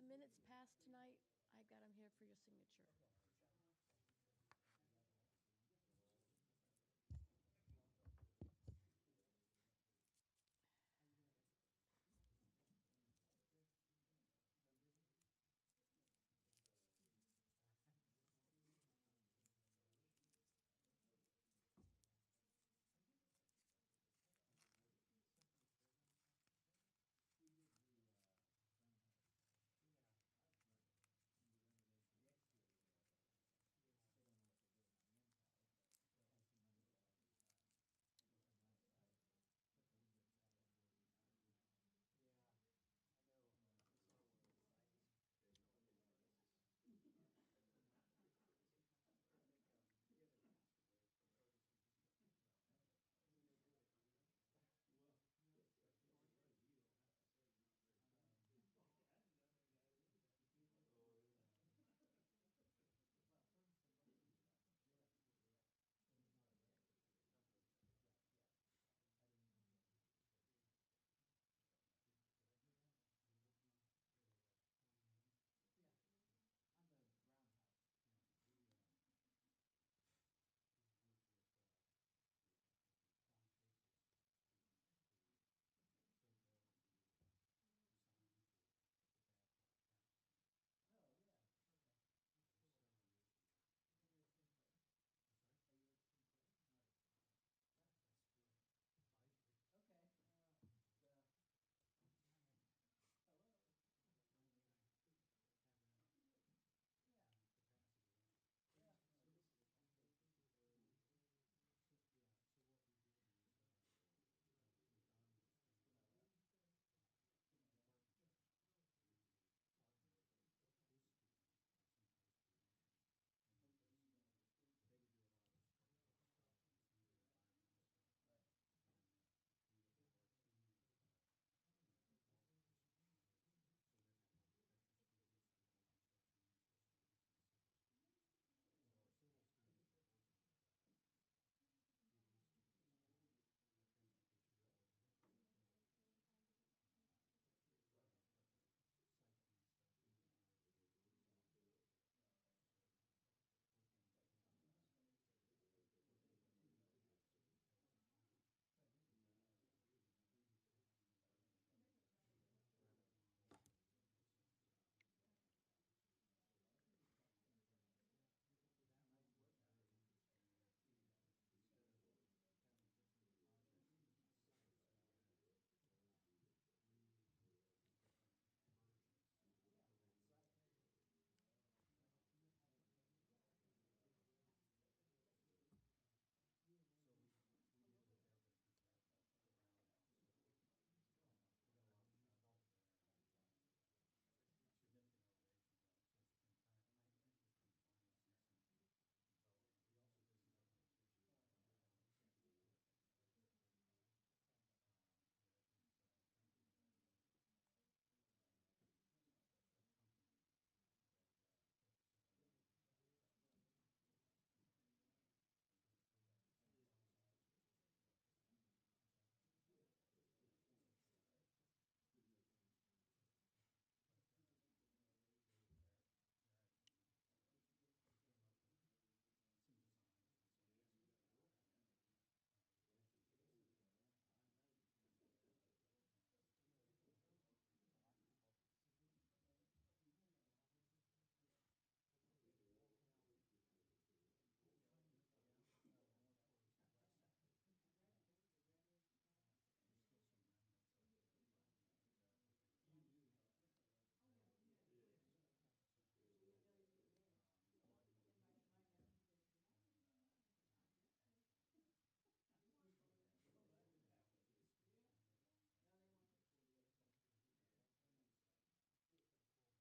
minutes passed tonight, I got them here for your signature.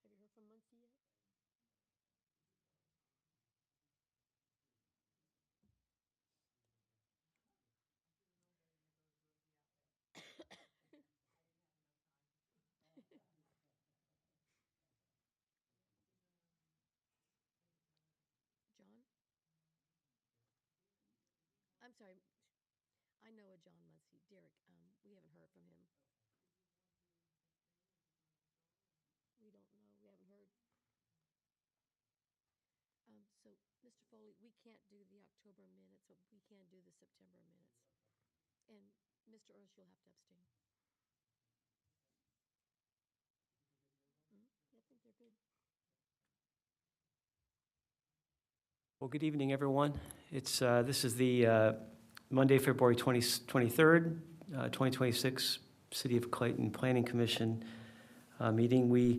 Have you heard from Muncie yet? John? I'm sorry. I know a John Muncie. Derek, we haven't heard from him. We don't know. We haven't Mr. Foley, we can't do the October minutes, but we can do the September minutes. And Mr. Ernst, you'll have to abstain. I think they're good. Well, good evening, everyone. This is the Monday, February 23rd, 2026 City of Clayton Planning Commission meeting. We'll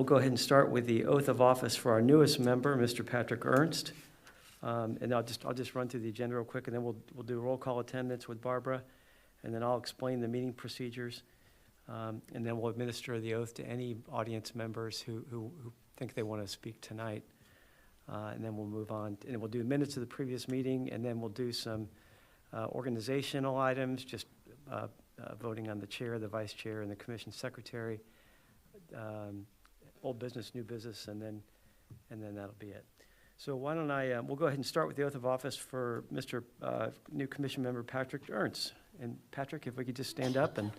go ahead and start with the oath of office for our newest member, Mr. Patrick Ernst. And I'll just run through the agenda real quick, and then we'll do roll call attendance with Barbara, and then I'll explain the meeting procedures, and then we'll administer the oath to any audience members who think they want to speak tonight. And then we'll move on, and we'll do minutes of the previous meeting, and then we'll do some organizational items, just voting on the chair, the vice chair, and the commission secretary, old business, new business, and then that'll be it. So why don't we'll go ahead and start with the oath of office for Mr. New commission member Patrick Ernst. And Patrick, if we could just stand up and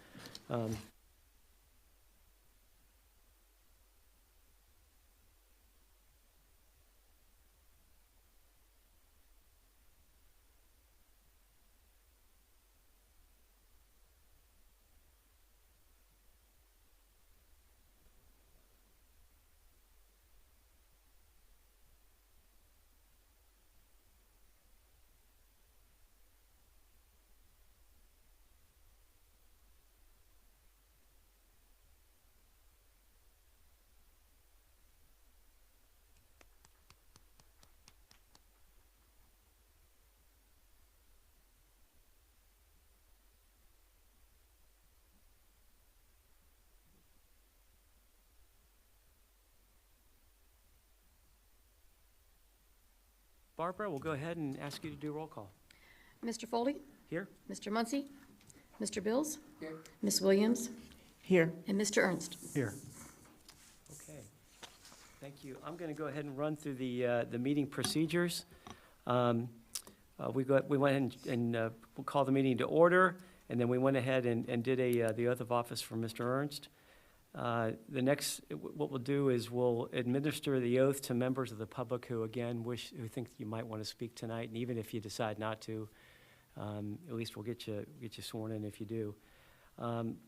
Barbara, we'll go ahead and ask you to do roll call. Mr. Foley? Here? Mr. Muncy? Mr. Bills? Here. Ms. Williams? Here. And Mr. Ernst? Here. Okay, thank you. I'm going to go ahead and run through the meeting procedures. We went ahead and we'll call the meeting to order, and then we went ahead and did the oath of office for Mr. Ernst. What we'll do is we'll administer the oath to members of the public who, again, who think you might want to speak tonight, and even if you decide not to, at least we'll get you sworn in if you do.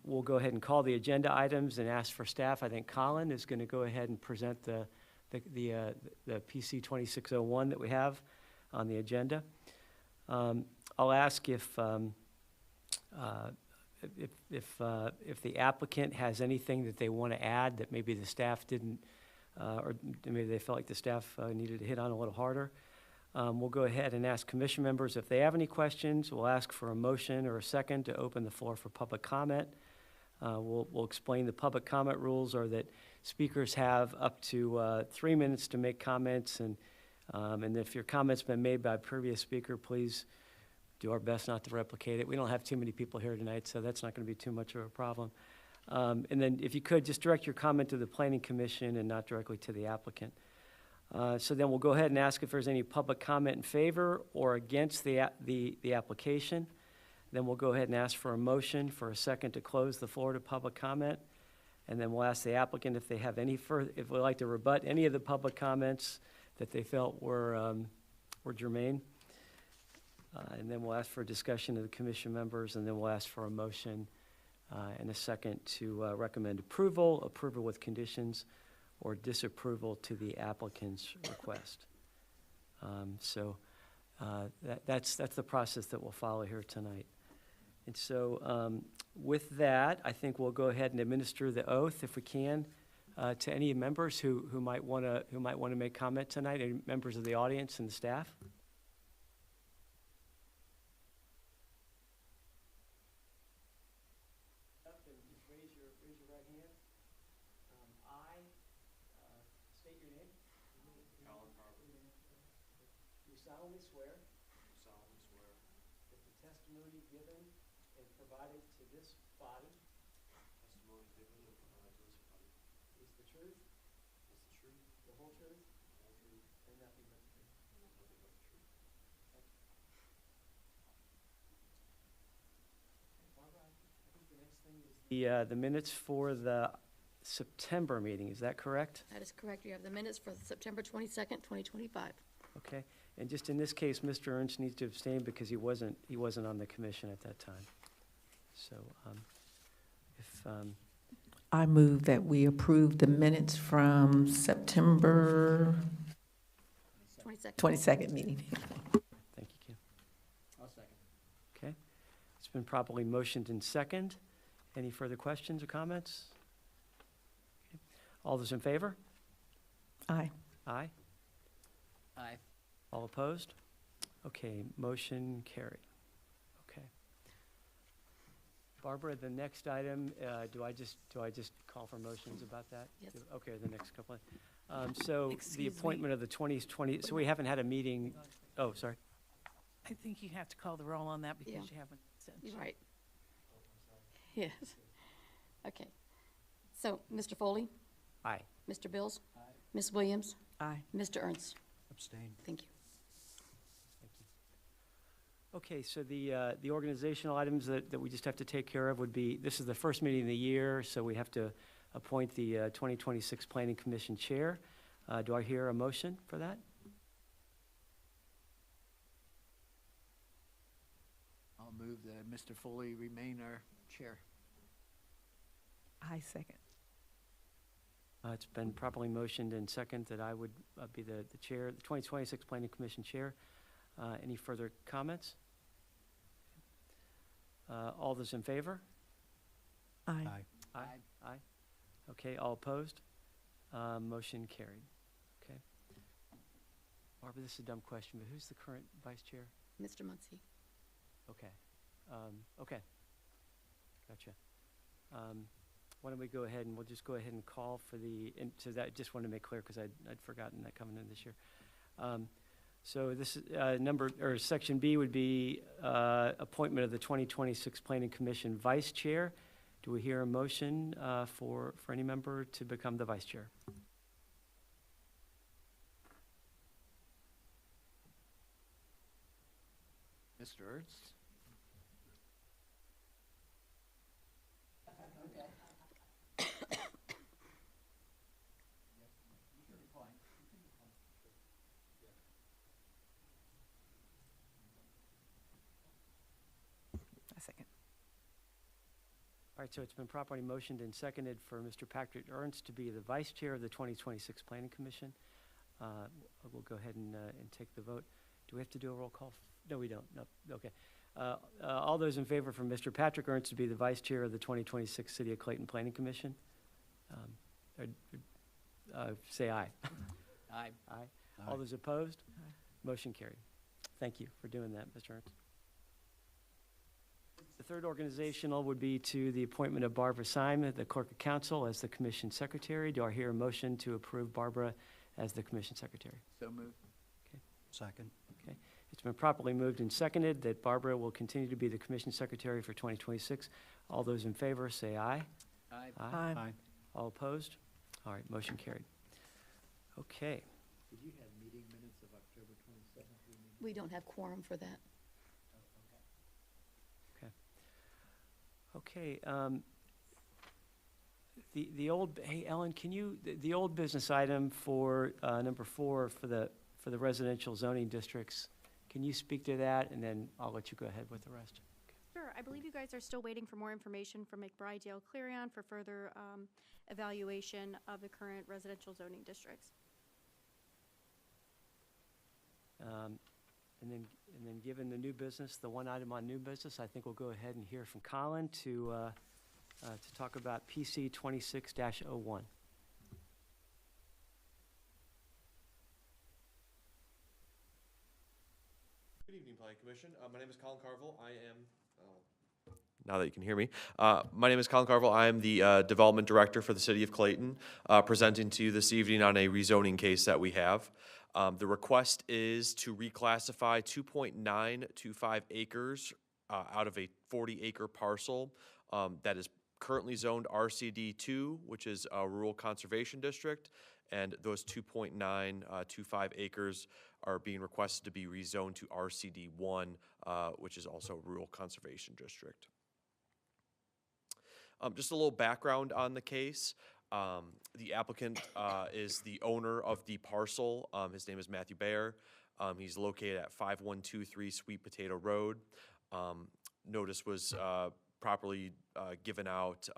We'll go ahead and call the agenda items and ask for staff. I think Colin is going to go ahead and present the PC 2601 that we have on the agenda. I'll ask if the applicant has anything that they want to add that maybe the staff didn't, or maybe they felt like the staff needed to hit on a little harder. We'll go ahead and ask commission members if they have any questions. We'll ask for a motion or a second to open the floor for public comment. We'll explain the public comment rules are that speakers have up to 3 minutes to make comments, and if your comment's been made by a previous speaker, please do our best not to replicate it. We don't have too many people here tonight, so that's not going to be too much of a problem. And then if you could, just direct your comment to the Planning Commission and not directly to the applicant. So then we'll go ahead and ask if there's any public comment in favor or against the application. Then we'll go ahead and ask for a motion for a second to close the floor to public comment. And then we'll ask the applicant if they have if they'd like to rebut any of the public comments that they felt were germane. And then we'll ask for a discussion of the commission members, and then we'll ask for a motion and a second to recommend approval with conditions, or disapproval to the applicant's request. That's the process that we'll follow here tonight. And so with that, I think we'll go ahead and administer the oath, if we can, to any members who might want to make comment tonight, any members of the audience and the staff. Raise your right hand. I state your name. Alan Harvey. Do solemnly swear Do solemnly swear that the testimony given and provided to this body testimony given and provided to this body is the truth, is the truth, the whole truth, the whole truth, and nothing but the truth. and nothing but the truth. Barbara, I think the next thing is the minutes for the September meeting, is that correct? That is correct. You have the minutes for September 22nd, 2025. Okay, and just in this case, Mr. Ernst needs to abstain because he wasn't on the commission at that time. So, if, I move that we approve the minutes from September 22nd. 22nd meeting. thank you, Kim. I'll second. Okay, it's been properly motioned and second. Any further questions or comments? Okay. All those in favor? Aye. Aye. Aye. All opposed? Okay, motion carried. Okay. Barbara, the next item, do I just call for motions about that? Yes. Okay, the next couple. So Excuse the me. appointment of the 2020, so we haven't had a meeting, oh, sorry. I think you have to call the roll on that Yeah. because you haven't said. You're right. Yes. Okay. So, Mr. Foley, Aye. Mr. Bills, Aye. Ms. Williams, Aye. Mr. Ernst. Abstain. Thank you. Thank you. Okay, so the organizational items that we just have to take care of would be, this is the first meeting of the year, so we have to appoint the 2026 Planning Commission Chair. Do I hear a motion for that? I'll move that Mr. Foley remain our chair. I second. It's been properly motioned and second that I would be the chair, the 2026 Planning Commission Chair. Any further comments? All those in favor? Aye. Aye. Aye. Okay, all opposed? Motion carried. Okay. Barbara, this is a dumb question, but who's the current vice chair? Mr. Muncy. Okay. Okay. Gotcha. Why don't we go ahead and we'll just go ahead and call for so that, just wanted to make clear because I'd forgotten that coming in this year. So this is, section B would be appointment of the 2026 Planning Commission Vice Chair. Do we hear a motion for any member to become the Vice Chair? Mr. Ernst? I second. All right, so it's been properly motioned and seconded for Mr. Patrick Ernst to be the Vice Chair of the 2026 Planning Commission. We'll go ahead and take the vote. Do we have to do a roll call? No, we don't. No, okay. All those in favor for Mr. Patrick Ernst to be the Vice Chair of the 2026 City of Clayton Planning Commission? Say aye. Aye. Aye. All those opposed? Motion carried. Thank you for doing that, Mr. Ernst. The third organizational would be to the appointment of Barbara Simon, the Clerk of Council, as the Commission Secretary. Do I hear a motion to approve Barbara as the Commission Secretary? So moved. Second. Okay. It's been properly moved and seconded that Barbara will continue to be the Commission Secretary for 2026. All those in favor say aye. Aye. Aye. All opposed? All right, motion carried. Okay. Did you have meeting minutes of October 27th? We don't have quorum for that. Okay, the old, hey, Ellen, can you, the old business item for number 4 for the residential zoning districts, can you speak to that, and then I'll let you go ahead with the rest? Sure. I believe you guys are still waiting for more information from McBride Dale Clarion for further evaluation of the current residential zoning districts. And then given the new business, the one item on new business, I think we'll go ahead and hear from Colin to talk about PC 26-01. Good evening, Planning Commission. My name is Colin Carville. I am, now that you can hear me, my name is Colin Carville. I am the Development Director for the City of Clayton, presenting to you this evening on a rezoning case that we have. The request is to reclassify 2.925 acres out of a 40-acre parcel that is currently zoned RCD2, which is a rural conservation district, and those 2.925 acres are being requested to be rezoned to RCD1, which is also a rural conservation district. Just a little background on the case. The applicant is the owner of the parcel. His name is Matthew Bayer. He's located at 5123 Sweet Potato Road. Notice was properly given out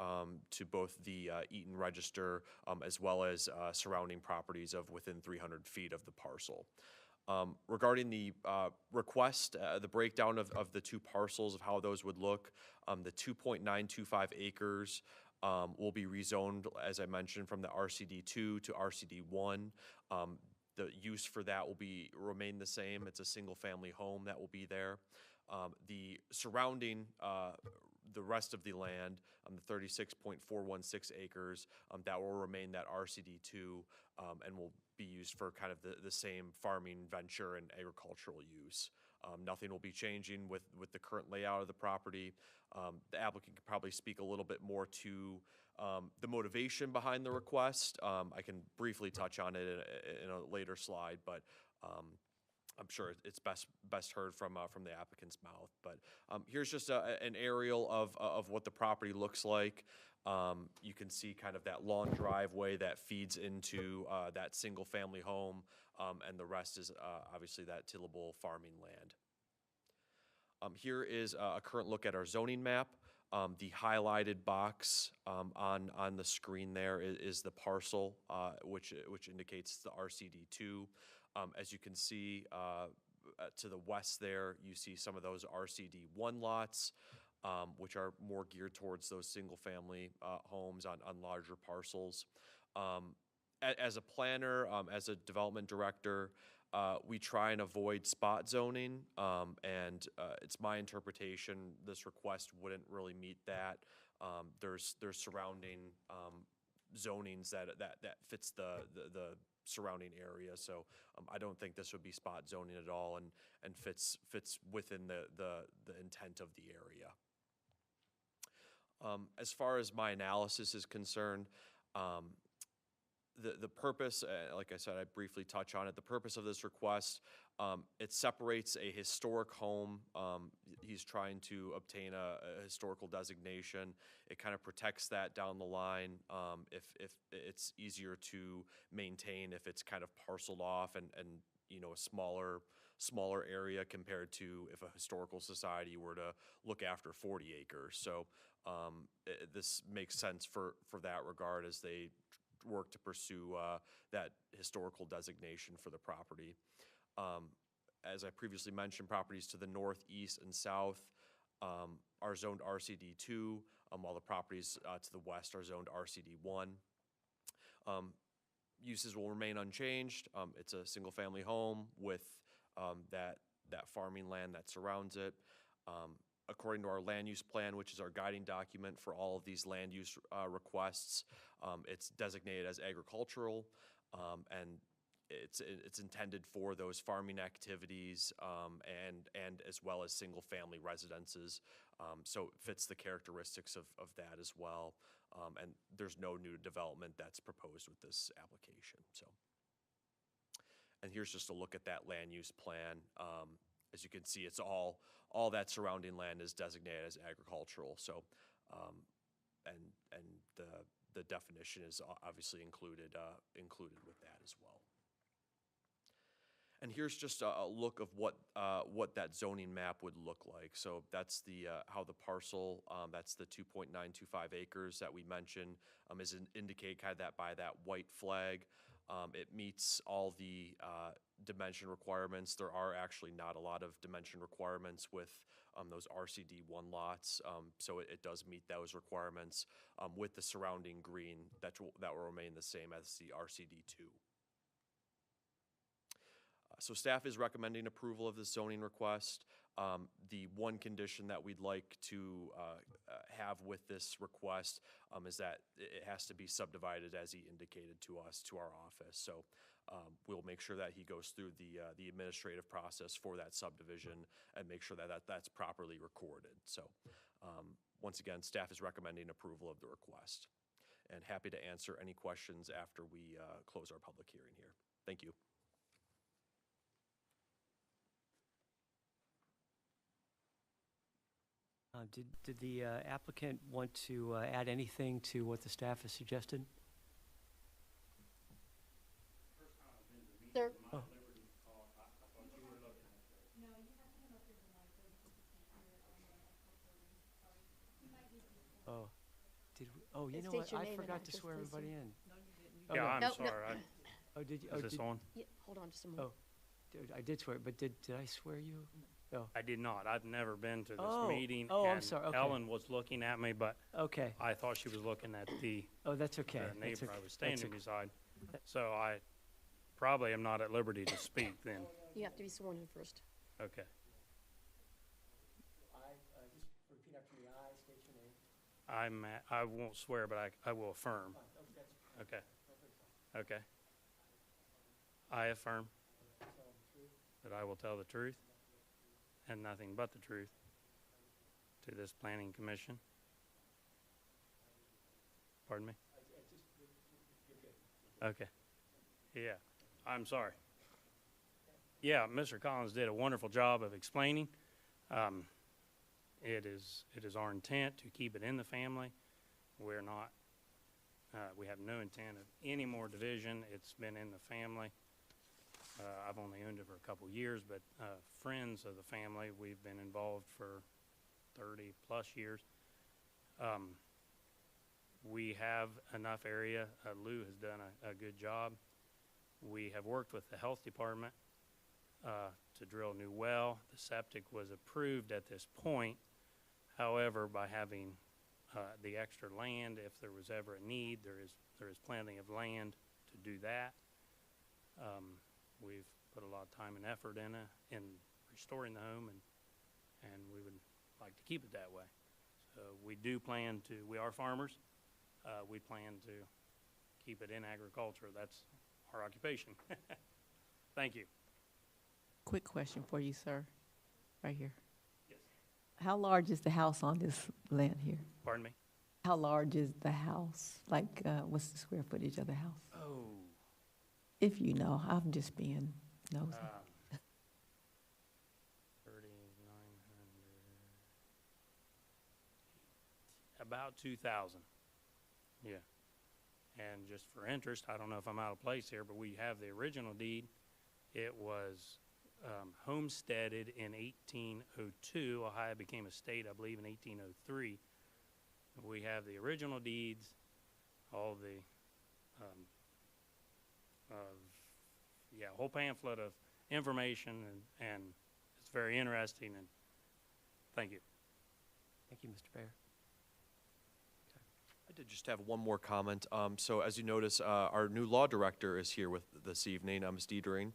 to both the Eaton Register as well as surrounding properties of within 300 feet of the parcel. Regarding the request, the breakdown of the two parcels of how those would look, the 2.925 acres will be rezoned, as I mentioned, from the RCD2 to RCD1. The use for that will remain the same. It's a single-family home that will be there. The surrounding, the rest of the land, the 36.416 acres, that will remain that RCD2 and will be used for kind of the same farming venture and agricultural use. Nothing will be changing with the current layout of the property. The applicant could probably speak a little bit more to the motivation behind the request. I can briefly touch on it in a later slide, but I'm sure it's best heard from the applicant's mouth. But here's just an aerial of what the property looks like. You can see kind of that long driveway that feeds into that single-family home, and the rest is obviously that tillable farming land. Here is a current look at our zoning map. The highlighted box on the screen there is the parcel, which indicates the RCD2. As you can see to the west there, you see some of those RCD1 lots, which are more geared towards those single-family homes on larger parcels. As a planner, as a development director, we try and avoid spot zoning, and it's my interpretation this request wouldn't really meet that. There's surrounding zonings that fits the surrounding area, so I don't think this would be spot zoning at all, and fits within the intent of the area. As far as my analysis is concerned, the purpose, like I said, I briefly touch on it. The purpose of this request, it separates a historic home. He's trying to obtain a historical designation. It kind of protects that down the line. If it's easier to maintain, if it's kind of parceled off and you know, a smaller area compared to if a historical society were to look after 40 acres. So this makes sense for that regard as they work to pursue that historical designation for the property. As I previously mentioned, properties to the north, east, and south are zoned RCD2, while the properties to the west are zoned RCD1. Uses will remain unchanged. It's a single-family home with that farming land that surrounds it. According to our land use plan, which is our guiding document for all of these land use requests, it's designated as agricultural, and it's intended for those farming activities and as well as single-family residences. So it fits the characteristics of that as well. And there's no new development that's proposed with this application. So, and here's just a look at that land use plan. As you can see, it's all that surrounding land is designated as agricultural. So, and the definition is obviously included with that as well. And here's just a look of what that zoning map would look like. So that's how the parcel, that's the 2.925 acres that we mentioned, is indicated kind of that by that white flag. It meets all the dimension requirements. There are actually not a lot of dimension requirements with those RCD1 lots, so it does meet those requirements with the surrounding green that will remain the same as the RCD2. So staff is recommending approval of the zoning request. The one condition that we'd like to have with this request is that it has to be subdivided as he indicated to us, to our office. So we'll make sure that he goes through the administrative process for that subdivision and make sure that that's properly recorded. So once again, staff is recommending approval of the request. And happy to answer any questions after we close our public hearing here. Thank you. Did the applicant want to add anything to what the staff has suggested? Oh, you It know states what? your I name and forgot to address, swear please, everybody sir. in. Yeah, no. I'm No, no. sorry. Oh, did you? Oh, Is this did, on? Yeah, hold on just a moment. Oh. I did swear, but did I swear you? No. I did not. I've never been to this Oh, meeting. oh, I'm and sorry, okay. Ellen was looking at me, but Okay. I thought she was looking at the Oh, that's okay. the That's neighbor okay. I was standing beside. So I probably am not at liberty to speak then. You have to be sworn in first. Okay. Just repeat after me. I state your name. I won't swear, but I will affirm. Okay. Okay. I affirm that I will tell the truth and nothing but the truth to this planning commission. Pardon me? Okay. Yeah, I'm sorry. Yeah, Mr. Collins did a wonderful job of explaining. It is our intent to keep it in the family. We're not, we have no intent of any more division. It's been in the family. I've only owned it for a couple years, but friends of the family, we've been involved for 30-plus years. We have enough area. Lou has done a good job. We have worked with the health department to drill a new well. The septic was approved at this point. However, by having the extra land, if there was ever a need, there is plenty of land to do that. We've put a lot of time and effort in restoring the home, and we would like to keep it that way. So we do plan to, we are farmers. We plan to keep it in agriculture. That's our occupation. Thank you. Quick question for you, sir, right here. Yes. How large is the house on this land here? Pardon me? How large is the house? Like, what's the square footage of the house? Oh. If you know, I'm just being nosy. 3,900. About 2,000. Yeah. And just for interest, I don't know if I'm out of place here, but we have the original deed. It was homesteaded in 1802. Ohio became a state, I believe, in 1803. We have the original deeds, all the, whole pamphlet of information, and it's very interesting, and thank you. Thank you, Mr. Bayer. I did just have one more comment. So as you notice, our new law director is here with this evening, Ms. Diedering.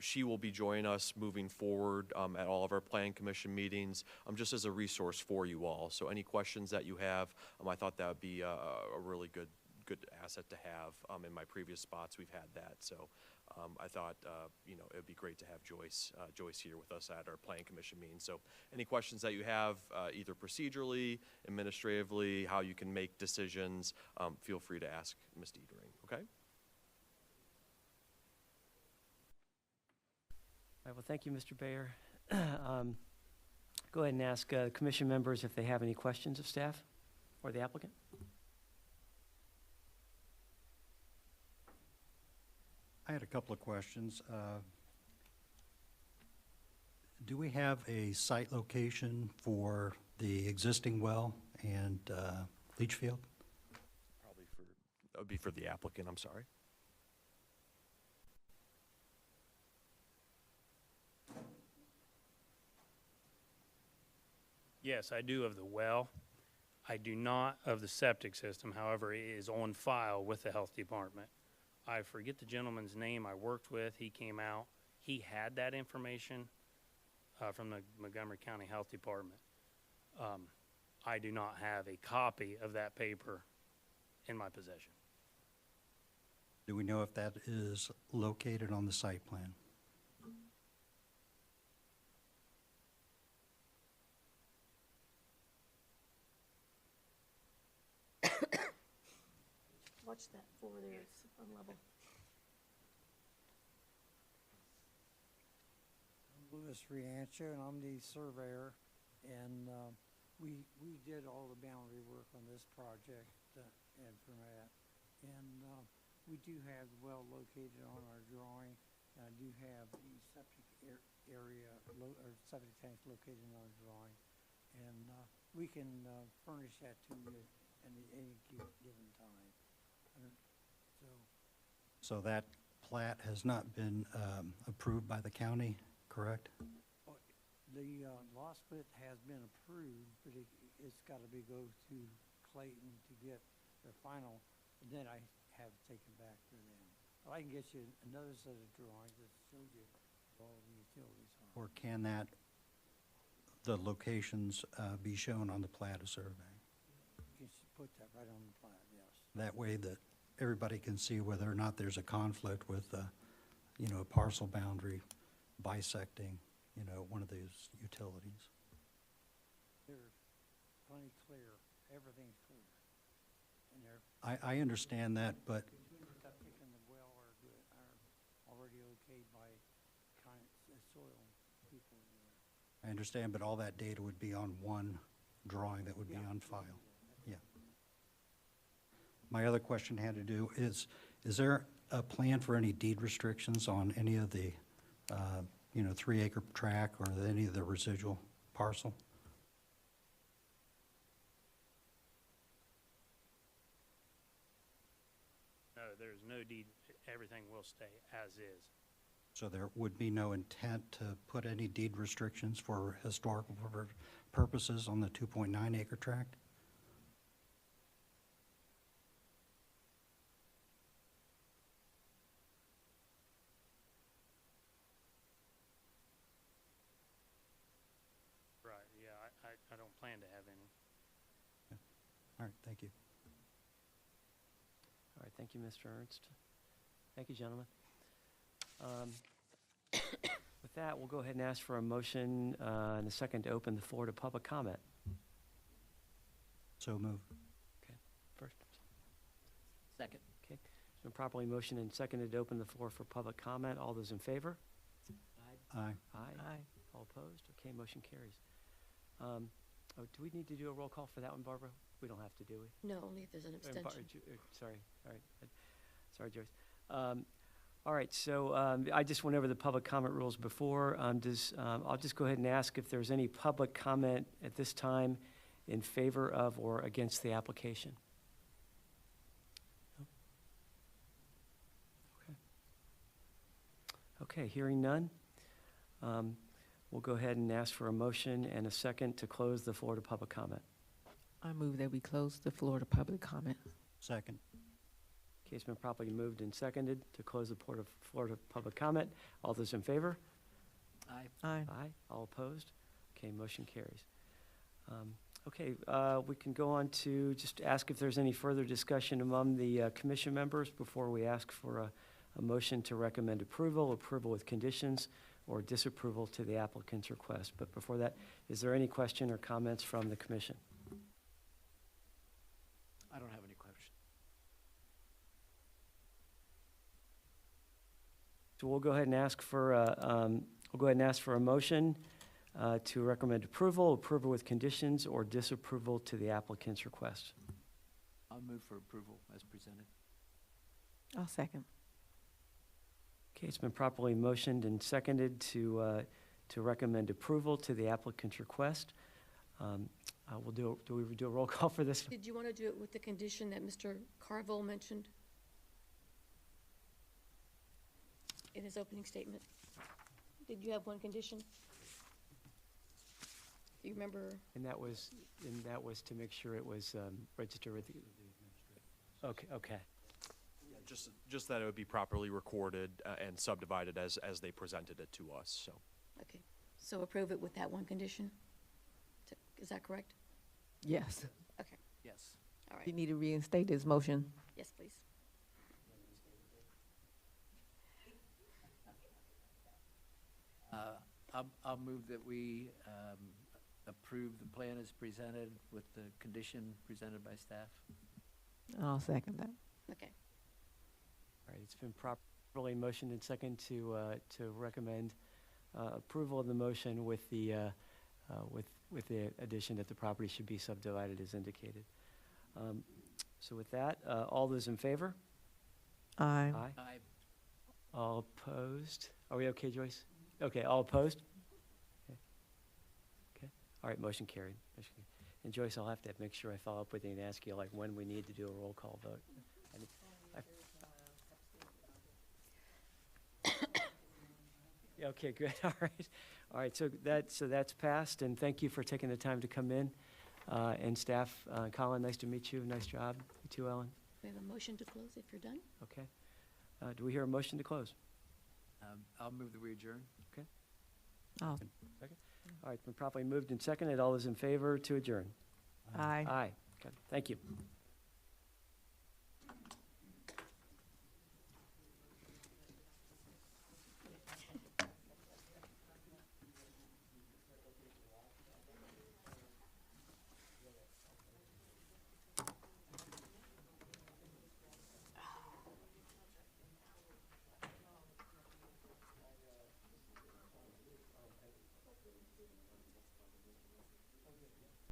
She will be joining us moving forward at all of our Plan Commission meetings, just as a resource for you all. So any questions that you have, I thought that would be a really good asset to have. In my previous spots, we've had that. So I thought, it would be great to have Joyce here with us at our Plan Commission meeting. So any questions that you have, either procedurally, administratively, how you can make decisions, feel free to ask Ms. Diedering, okay? All right, well, thank you, Mr. Bayer. Go ahead and ask commission members if they have any questions of staff or the applicant. I had a couple of questions. Do we have a site location for the existing well and leach field? Probably that would be for the applicant, I'm sorry. Yes, I do of the well. I do not of the septic system. However, it is on file with the health department. I forget the gentleman's name I worked with. He came out. He had that information from the Montgomery County Health Department. I do not have a copy of that paper in my possession. Do we know if that is located on the site plan? Watch that forward there, it's unlevel. Louis Riancho, and I'm the surveyor, and we did all the boundary work on this project and from that. And we do have the well located on our drawing, and I do have the septic area, or septic tanks located on our drawing. And we can furnish that to you any given time. I don't- So, So that plat has not been approved by the county, correct? the law split has been approved, but it's got to go to Clayton to get their final, and then I have it taken back to them. But I can get you another set of drawings that shows you where all the utilities are. Or can the locations be shown on the plat of survey? You can put that right on the plat, yes. That way that everybody can see whether or not there's a conflict with, a parcel boundary bisecting, one of these utilities. They're plenty clear, everything's clear. And they're, I understand that, but between the septic and the well are good, are already okayed by soil people there. I understand, but all that data would be on one drawing that would be Yeah. on file. Yeah. My other question had to do is there a plan for any deed restrictions on any of the, 3-acre tract or any of the residual parcel? No, there's no deed, everything will stay as is. So there would be no intent to put any deed restrictions for historical purposes on the 2.9-acre tract? Right, yeah, I don't plan to have any. All right, thank you. All right, thank you, Mr. Ernst. Thank you, gentlemen. With that, we'll go ahead and ask for a motion and a second to open the floor to public comment. So move. Okay, first. Second. Okay, it's been properly motioned and seconded to open the floor for public comment. All those in favor? Aye. Aye. All opposed? Okay, motion carries. Do we need to do a roll call for that one, Barbara? We don't have to, do we? No, only if there's an abstention. Sorry, all right. Sorry, Joyce. All right, so I just went over the public comment rules before. I'll just go ahead and ask if there's any public comment at this time in favor of or against the application. No? Okay, hearing none. We'll go ahead and ask for a motion and a second to close the floor to public comment. I move that we close the floor to public comment. Second. Okay, it's been properly moved and seconded to close the floor to public comment. All those in favor? Aye. Aye. Aye. All opposed? Okay, motion carries. Okay, we can go on to just ask if there's any further discussion among the commission members before we ask for a motion to recommend approval with conditions, or disapproval to the applicant's request. But before that, is there any question or comments from the commission? I don't have any question. So we'll go ahead and ask for a motion to recommend approval with conditions, or disapproval to the applicant's request. I'll move for approval as presented. I'll second. Okay, it's been properly motioned and seconded to recommend approval to the applicant's request. Do we do a roll call for this? Did you want to do it with the condition that Mr. Carville mentioned in his opening statement? Did you have one condition? Do you remember? And that was to make sure it was registered with the... Okay. Yeah, just that it would be properly recorded and subdivided as they presented it to us, so. Okay, so approve it with that one condition? Is that correct? Yes. Okay, Yes. all You right. need to reinstate his motion. Yes, please. I'll move that we approve the plan as presented with the condition presented by staff. I'll second that. Okay, All right, it's been properly motioned and second to recommend approval of the motion with the addition that the property should be subdivided as indicated. So with that, all those in favor? Aye. Aye. All opposed? Are we okay, Joyce? Okay, all opposed? Okay. All right, motion carried. And Joyce, I'll have to make sure I follow up with you and ask you like when we need to do a roll call vote. Yeah, okay, good, all right. All right, so that's passed, and thank you for taking the time to come in. And staff, Colin, nice to meet you, nice job. You too, Ellen. We have a motion to close if you're done. Okay. Do we hear a motion to close? I'll move that we adjourn. Oh, Second? All right, been properly moved and seconded. All those in favor to adjourn? aye. Aye. Okay, thank you.